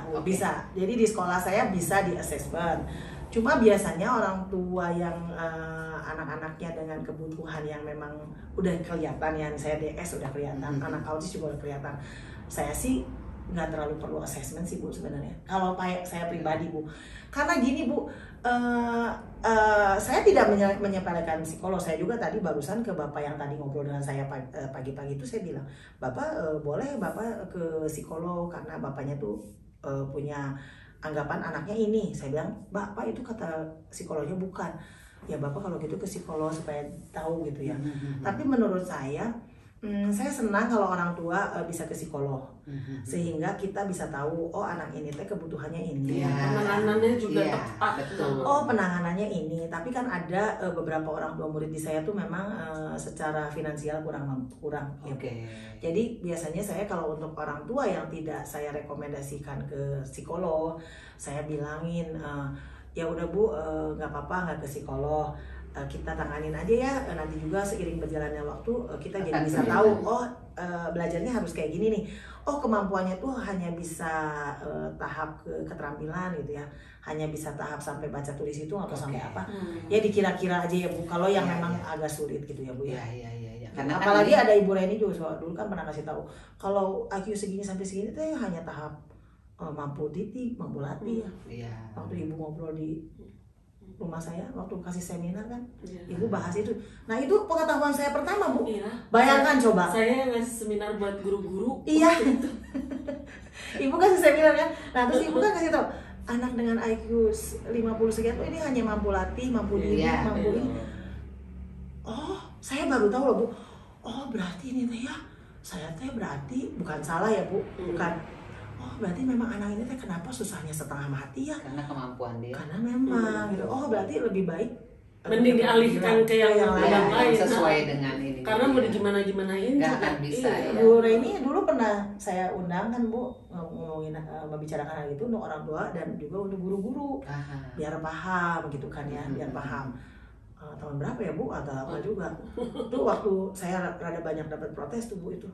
Bu, Oke. bisa. Jadi di sekolah saya bisa di assessment. Cuma biasanya orang tua yang anak-anaknya dengan kebutuhan yang memang udah kelihatan ya, saya DS udah kelihatan, anak autis juga udah kelihatan. Saya sih nggak terlalu perlu assessment sih Bu sebenarnya. Kalau kayak saya pribadi Bu, karena gini Bu, saya tidak menyepelekan psikolog. Saya juga tadi barusan ke Bapak yang tadi ngobrol dengan saya pagi-pagi itu saya bilang, Bapak boleh Bapak ke psikolog karena Bapaknya tuh punya anggapan anaknya ini. Saya bilang, Bapak itu kata psikolognya bukan. Ya Bapak kalau gitu ke psikolog supaya tahu gitu ya. Tapi menurut saya senang kalau orang tua bisa ke psikolog, sehingga kita bisa tahu, oh anak ini teh kebutuhannya ini. Iya. Penanganannya juga Iya, tepat. betul. Oh penanganannya ini, tapi kan ada beberapa orang tua murid di saya tuh memang secara finansial kurang ya. Oke. Jadi biasanya saya kalau untuk orang tua yang tidak saya rekomendasikan ke psikolog, saya bilangin ya udah Bu, nggak apa-apa nggak ke psikolog, kita tanganin aja ya, nanti juga seiring berjalannya waktu kita jadi bisa tahu, oh belajarnya harus kayak gini nih, oh kemampuannya tuh hanya bisa tahap keterampilan gitu ya, hanya bisa tahap sampai baca tulis itu atau sampai apa, ya dikira-kira aja ya Bu, kalau yang memang agak sulit gitu ya Bu ya. Iya. Apalagi ada Ibu Reni juga dulu kan pernah kasih tahu, kalau IQ segini sampai segini tuh hanya tahap mampu didik, mampu latih ya. Iya. Waktu Ibu ngobrol di rumah saya waktu kasih seminar kan, Iya. Ibu bahas itu. Nah itu pengetahuan saya pertama Bu. Iya. Bayangkan coba. Saya yang ngasih seminar buat guru-guru. Iya. Ibu kasih seminar kan. Nah terus Ibu kan kasih tahu anak dengan IQ 50 sekian tuh ini hanya mampu latih, mampu didik, Iya, mampu betul. ini. Oh saya baru tahu loh Bu. Oh berarti ini teh ya. Saya teh berarti bukan salah ya Bu. Bukan. Oh berarti memang anak ini teh kenapa susahnya setengah mati ya? Karena kemampuan dia. Karena memang gitu. Oh berarti lebih baik Mending dialihkan ke yang Yang lain. sesuai dengan ini. Karena mau digimana-gimanain Nggak juga akan bisa, iya. ya. Bu Reni dulu pernah saya undang kan Bu, ngomongin membicarakan hal itu untuk orang tua dan juga untuk guru-guru biar paham gitu kan ya, biar paham. Tahun berapa ya Bu? Agak lama juga. Tuh waktu saya rada banyak dapat protes tuh Bu itu.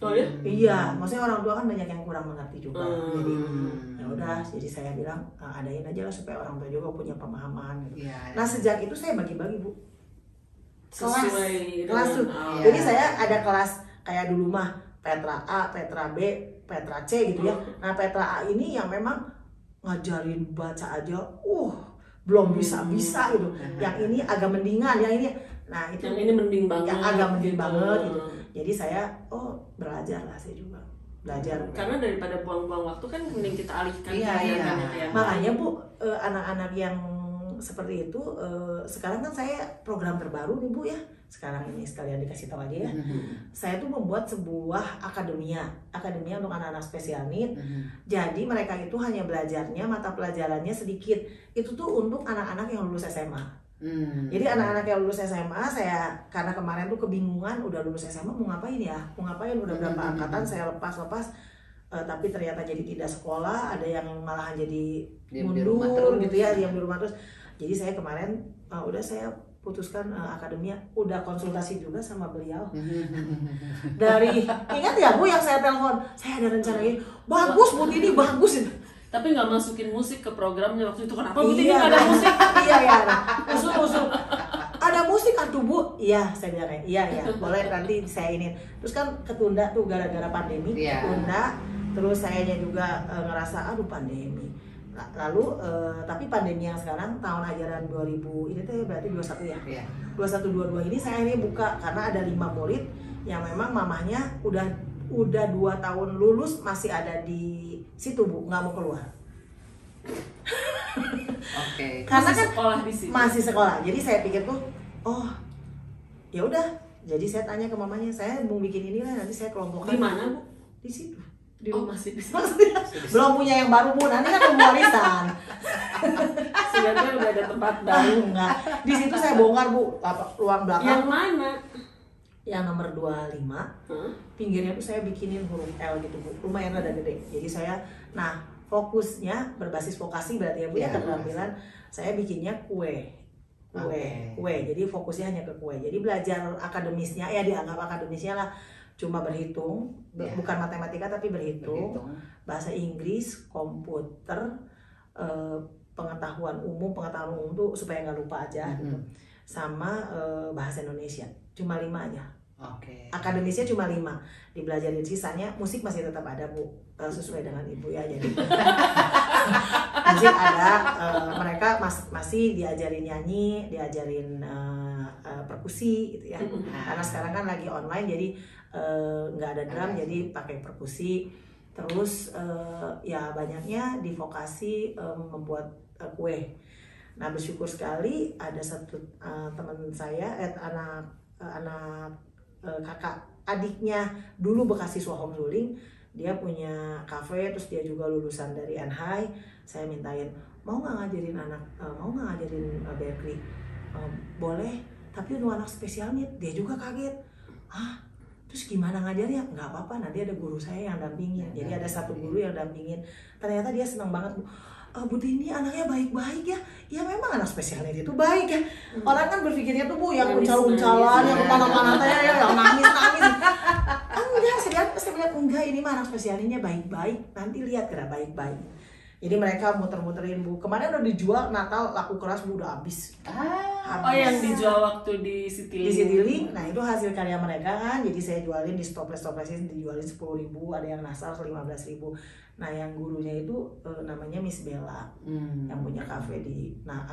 Oh ya? Iya, maksudnya orang tua kan banyak yang kurang mengerti juga. Jadi Hmm. ya udah, jadi saya bilang adain aja lah supaya orang tua juga punya pemahaman gitu. Iya. Nah sejak itu saya bagi-bagi Bu. Sesuai Kelas tuh. dengan- Iya. Jadi saya ada kelas kayak dulu mah Petra A, Petra B, Petra C gitu ya. Nah Petra A ini yang memang ngajarin baca aja, belum bisa-bisa gitu. Yang ini agak mendingan, yang ini, nah itu yang ini mending banget. yang agak mending gitu. banget gitu. Jadi saya belajar lah saya juga belajar. Karena daripada buang-buang waktu kan mending kita alihkan Iya, ke iya. yang Makanya lain. Bu, anak-anak yang seperti itu sekarang kan saya program terbaru nih Bu ya. Sekarang ini sekalian dikasih tahu aja ya. Saya tuh membuat sebuah akademia untuk anak-anak spesial need. Jadi mereka itu hanya belajarnya mata pelajarannya sedikit. Itu tuh untuk anak-anak yang lulus SMA. Jadi anak-anak yang lulus SMA, saya karena kemarin tuh kebingungan udah lulus SMA mau ngapain ya? Mau ngapain udah berapa angkatan saya lepas tapi ternyata jadi tidak sekolah, ada yang malahan jadi Diam di rumah mundur terus. gitu ya, diam di rumah terus. Jadi saya kemarin udah saya putuskan akademia, udah konsultasi juga sama beliau. Dari ingat ya Bu yang saya telepon, saya ada rencana ini, bagus Bu ini bagus. Tapi nggak masukin musik ke programnya waktu itu, kenapa Bu Tini Iya, nggak ada nah, musik? iya ya, usul. Ada musik atuh Bu? Iya, saya bilang iya, boleh nanti saya ini. Terus kan ketunda tuh gara-gara pandemi, Iya. ketunda. Terus sayanya juga ngerasa aduh pandemi. Lalu tapi pandemi yang sekarang tahun ajaran 2000 ini tuh berarti 21 ya. Iya. 21-22 ini saya ini buka karena ada 5 murid yang memang mamahnya udah 2 tahun lulus masih ada di situ Bu, nggak mau keluar. Oke. Karena Masih kan sekolah di sini. masih sekolah. Jadi saya pikir tuh, ya udah. Jadi saya tanya ke mamanya, saya mau bikin ini lah nanti saya kelompokkan. Di mana Bu? Di situ. Di rumah sih di sini. Maksudnya belum punya yang baru Bu, nanti kan belum warisan. Sehingga udah ada tempat Nah, baru. enggak. Di situ saya bongkar Bu, ruang belakang Yang mana? yang nomor 25. Hah? Pinggirnya tuh saya bikinin huruf L gitu Bu, lumayan rada gede. Jadi saya, nah fokusnya berbasis vokasi berarti ya Bu, ya, keterampilan. Saya bikinnya kue. Jadi fokusnya hanya ke kue. Jadi belajar akademisnya ya dianggap akademisnya lah, cuma berhitung, bukan matematika tapi berhitung. Bahasa Inggris, komputer, pengetahuan umum tuh supaya nggak lupa aja gitu. Sama bahasa Indonesia, cuma 5 aja. Akademisnya cuma 5 dibelajarin, sisanya musik masih tetap ada Bu, sesuai dengan Ibu ya. Jadi musik ada, mereka masih diajarin nyanyi, diajarin perkusi gitu ya. Karena sekarang kan lagi online, jadi nggak ada drum, jadi pakai perkusi. Terus ya banyaknya di vokasi membuat kue. Nah, bersyukur sekali ada satu teman saya, anak kakak adiknya dulu bekas siswa homeschooling, dia punya kafe, terus dia juga lulusan dari NHI. Saya mintain, mau nggak ngajarin bakery? Boleh, tapi untuk anak spesial need. Dia juga kaget, terus gimana ngajarnya? Nggak apa-apa, nanti ada guru saya yang dampingin. Jadi ada satu guru yang dampingin. Ternyata dia senang banget, Bu Tini anaknya baik-baik ya. Ya memang anak spesial need itu baik ya. Orang kan berpikirnya tuh Bu yang uncal-uncalan, yang kemana-mana yang nangis-nangis. Enggak, saya bilang enggak, ini mah anak spesial need-nya baik-baik. Nanti lihat kira baik-baik. Jadi mereka muter-muterin Bu. Kemarin udah dijual, Natal laku keras Bu, udah habis. Oh, yang dijual waktu di Citylink. Di Citylink. Nah, itu hasil karya mereka kan. Jadi saya jualin di toples-toplesnya, dijualin 10.000, ada yang nasar 15.000. Nah, yang gurunya itu namanya Miss Bella, yang punya kafe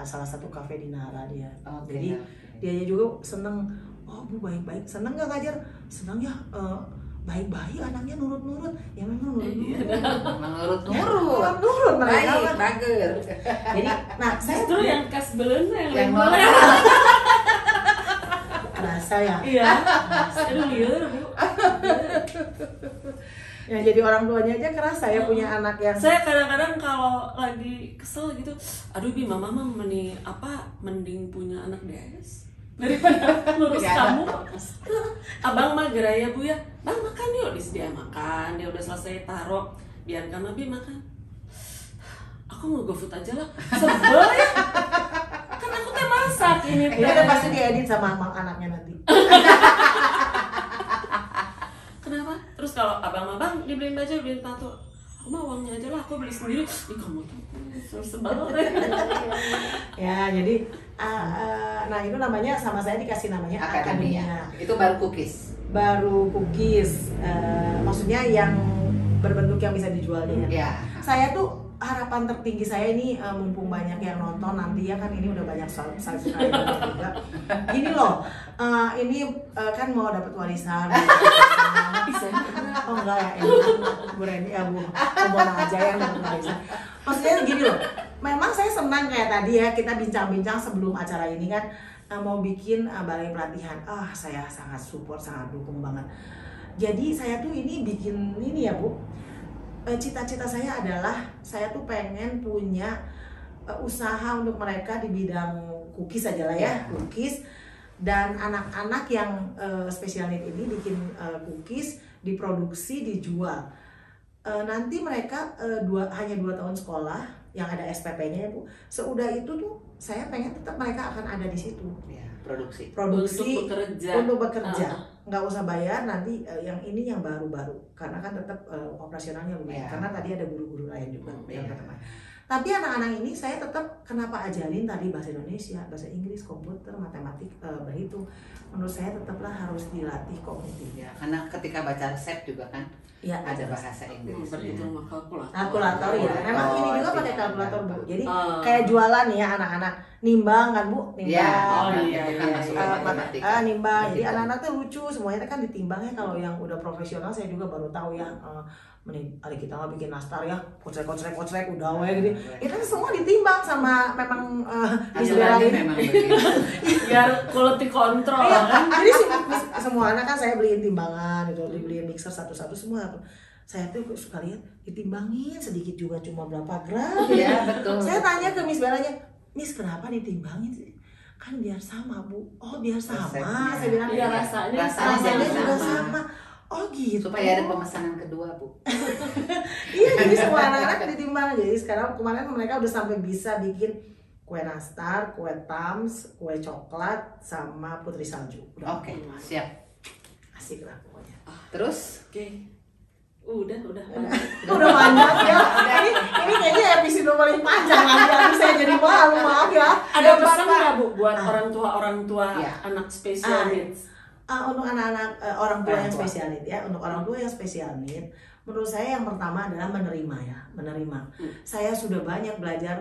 salah satu kafe di Nara dia. Jadi dia juga seneng. Oh Bu, baik-baik. Seneng nggak ngajar? Seneng ya. Baik-baik, anaknya nurut-nurut. Ya memang nurut-nurut mereka. Bager. Jadi, nah saya justru yang kas belum yang kerasa ya. Iya. Aduh, liar Bu. Ya, jadi orang tuanya aja kerasa ya punya anak yang. Saya kadang-kadang kalau lagi kesel gitu, aduh Bi, mama mending punya anak DS daripada ngurus kamu. Abang mah geraya Bu ya, Bang makan yuk, disediain makan, dia udah selesai taruh, biarkan Abi makan. Aku mau GoFood aja lah, sebel ya. Kan aku teh masak ini. Ini kan pasti diedit sama anaknya nanti. Kenapa? Terus kalau abang dibeliin baju, dibeliin tato, aku mah uangnya aja lah, aku beli sendiri. Ih, kamu tuh sebel. Ya, jadi nah itu namanya, sama saya dikasih namanya akademia. Itu baru cookies. Maksudnya yang berbentuk yang bisa dijual dia. Ya. Saya tuh harapan tertinggi saya ini, mumpung banyak yang nonton nanti ya kan, ini udah banyak subscriber juga. Gini loh, ini kan mau dapat warisan. Oh enggak ya, ini Bu Reni ya Bu aja yang dapat warisan. Maksudnya gini loh, memang saya senang kayak tadi ya kita bincang-bincang sebelum acara ini kan, mau bikin balai pelatihan. Saya sangat support, sangat dukung banget. Jadi saya tuh ini bikin ini ya Bu, cita-cita saya adalah saya tuh pengen punya usaha untuk mereka di bidang cookies aja lah ya, cookies. Dan anak-anak yang special need ini bikin cookies, diproduksi, dijual. Nanti mereka hanya 2 tahun sekolah yang ada SPP-nya ya Bu. Seudah itu tuh saya pengen tetap mereka akan ada di situ. Ya, produksi untuk bekerja. Nggak usah bayar nanti, yang ini yang baru-baru karena kan tetap operasionalnya lumayan. Karena tadi ada guru-guru lain juga yang teman. Tapi anak-anak ini saya tetap kenapa ajarin tadi bahasa Indonesia, bahasa Inggris, komputer, matematik, berhitung. Menurut saya tetaplah harus dilatih kognitif. Ya, karena ketika baca resep juga kan ya, ada bahasa Inggris. Berhitung sama kalkulator ya. Memang ini juga pakai kalkulator Bu. Jadi kayak jualan ya anak-anak, nimbang kan Bu, nimbang. Iya. Nimbang. Jadi anak-anak tuh lucu, semuanya kan ditimbangnya. Kalau yang udah profesional saya juga baru tahu ya. Hari kita nggak bikin nastar ya, kocrek udah gitu. Itu semua ditimbang sama memang memang begitu. Biar quality control kan. Jadi semua anak kan saya beliin timbangan gitu, dibeliin mixer satu-satu semua. Saya tuh suka lihat ditimbangin sedikit juga, cuma berapa gram. Iya betul. Saya tanya ke Miss Belanya, Miss kenapa ditimbangin sih? Kan biar sama Bu. Oh biar sama. Saya bilang rasanya juga sama. Oh gitu. Supaya ada pemesanan kedua, Bu. Iya, jadi semua anak-anak ditimbang. Jadi sekarang kemarin mereka udah sampai bisa bikin kue nastar, kue tams, kue coklat, sama putri salju. Oke, siap. Asik lah pokoknya. Terus? Oke. Udah. Udah panjang ya. Ini kayaknya episode paling panjang lagi. Aduh, saya jadi malu, maaf ya. Ada pesan nggak Bu buat orang tua Iya. anak special needs? Untuk anak-anak orang tua Orang yang tua. spesial need ya, untuk orang tua yang spesial need, menurut saya yang pertama adalah menerima. Saya sudah banyak belajar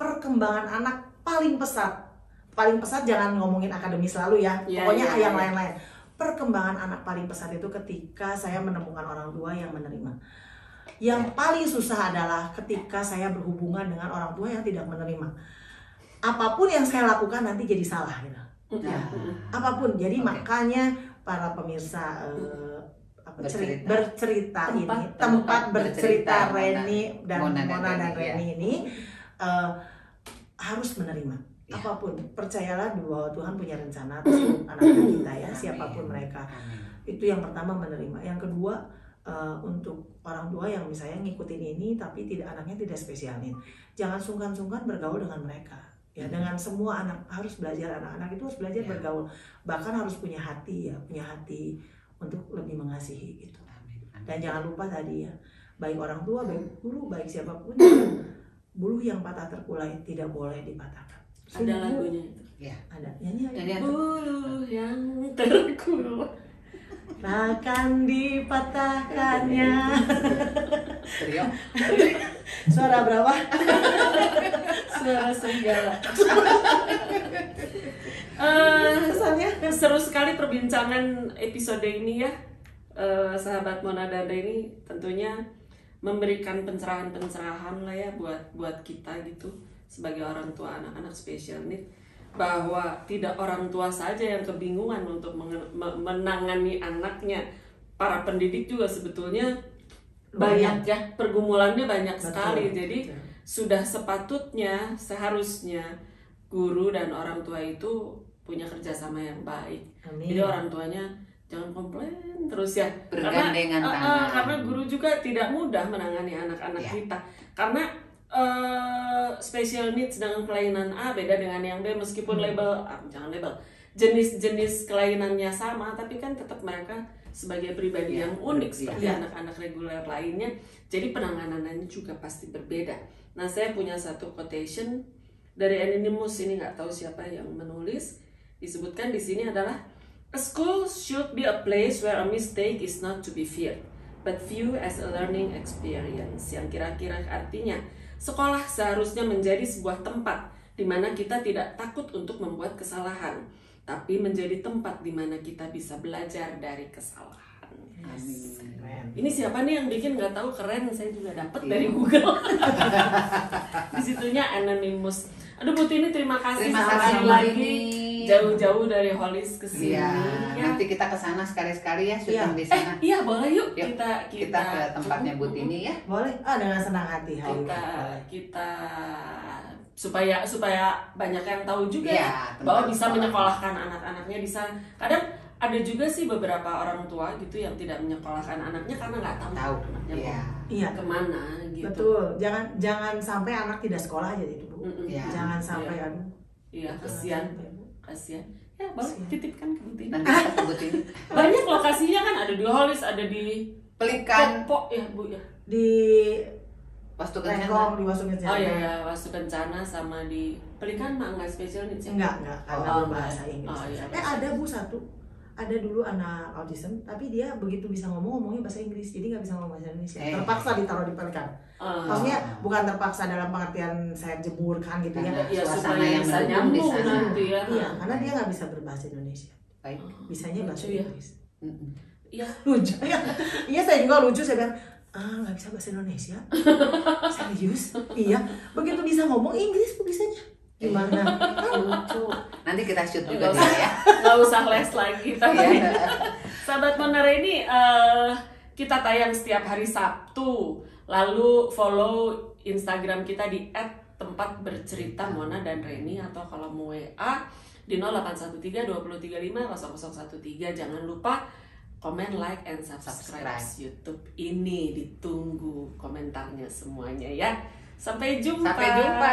perkembangan anak paling pesat jangan ngomongin akademis selalu ya, pokoknya yang lain-lain. Perkembangan anak paling pesat itu ketika saya menemukan orang tua yang menerima. Yang paling susah adalah ketika saya berhubungan dengan orang tua yang tidak menerima. Apapun yang saya lakukan nanti jadi salah gitu. Apapun, jadi makanya para pemirsa bercerita ini, tempat bercerita Reni dan Mona dan Reni ini harus menerima apapun. Percayalah bahwa Tuhan punya rencana atas anak-anak kita ya, siapapun mereka. Itu yang pertama, menerima. Yang kedua, untuk orang tua yang misalnya ngikutin ini tapi anaknya tidak spesial nih, jangan sungkan-sungkan bergaul dengan mereka. Ya, dengan semua anak harus belajar, anak-anak itu harus belajar bergaul, bahkan harus punya hati untuk lebih mengasihi gitu. Dan jangan lupa tadi ya, baik orang tua, baik guru, baik siapapun, buluh yang patah terkulai tidak boleh dipatahkan. Ada lagunya itu. Ya. Ada nyanyi. Buluh yang terkulai Takkan dipatahkannya. Trio. Suara berapa? suara serigala. Kesannya Seru sekali perbincangan episode ini ya, sahabat Mona dan Reni. Tentunya memberikan pencerahan-pencerahan lah ya buat kita gitu sebagai orang tua anak-anak special need, bahwa tidak orang tua saja yang kebingungan untuk menangani anaknya. Para pendidik juga sebetulnya banyak ya, pergumulannya banyak sekali. Jadi sudah sepatutnya, seharusnya guru dan orang tua itu punya kerjasama yang baik. Amin. Jadi orang tuanya jangan komplain terus ya, Bergandengan tangan. karena guru juga tidak mudah menangani anak-anak kita, karena special needs dengan kelainan A beda dengan yang B, meskipun jenis-jenis kelainannya sama, tapi kan tetap mereka sebagai pribadi yang unik seperti anak-anak reguler lainnya. Jadi penanganannya juga pasti berbeda. Nah, saya punya satu quotation dari Anonymous, ini nggak tahu siapa yang menulis. Disebutkan di sini adalah, a school should be a place where a mistake is not to be feared, but viewed as a learning experience. Yang kira-kira artinya, sekolah seharusnya menjadi sebuah tempat di mana kita tidak takut untuk membuat kesalahan, tapi menjadi tempat di mana kita bisa belajar dari kesalahan. Yes. Ini siapa nih yang bikin, nggak tahu, keren. Saya juga dapat dari Google. Di situnya Anonymous. Aduh Bu Tini, terima kasih sekali lagi jauh-jauh dari Hollis ke sini. Ya, nanti kita ke sana sekali-sekali ya, syuting di sana. Iya, boleh yuk. Yuk, Kita ke tempatnya Bu Tini ya. Boleh. Dengan senang hati. Kita supaya banyak yang tahu juga Ya, bahwa bisa sekolah. menyekolahkan anak-anaknya di sana. Kadang ada juga sih beberapa orang tua gitu yang tidak menyekolahkan anaknya karena nggak tahu anaknya mau kemana gitu. Betul. Jangan sampai anak tidak sekolah aja itu Bu. Iya. Jangan sampai Iya, kasihan. Ya, boleh titipkan ke Bu Tini. Nanti kita ke Bu Tini. Banyak lokasinya kan, ada di Hollis, ada di Pelikan, Popo ya Bu ya. Di Wastu Rekom, Kencana. di Wastu Kencana. Oh iya, Wastu Kencana sama di Pelikan mah enggak special needs ya? Enggak, karena berbahasa Inggris. Oh, iya. Ada Bu satu. Ada dulu anak autism, tapi dia begitu bisa ngomongnya bahasa Inggris, jadi nggak bisa ngomong bahasa Indonesia. Terpaksa ditaruh di Pelikan. Maksudnya bukan terpaksa dalam pengertian saya jeburkan gitu ya. Iya, Suasana supaya yang bisa mendukung nyambung di sana. nanti ya. Iya, karena dia nggak bisa berbahasa Indonesia. Baik. Bisanya bahasa Lucu ya. Inggris. Iya. Lucu. Iya, saya juga lucu, saya bilang, nggak bisa bahasa Indonesia. Serius? Iya. Begitu bisa ngomong Inggris, bisanya. Gimana? Lucu. Nanti kita shoot juga dia ya. Nggak usah les lagi. Tapi sahabat Mona ini kita tayang setiap hari Sabtu. Lalu follow Instagram kita di @tempatbercerita Mona dan Reni, atau kalau mau WA di 0813 235 0013. Jangan lupa komen, like, and subscribe YouTube ini. Ditunggu komentarnya semuanya ya. Sampai jumpa. Sampai jumpa.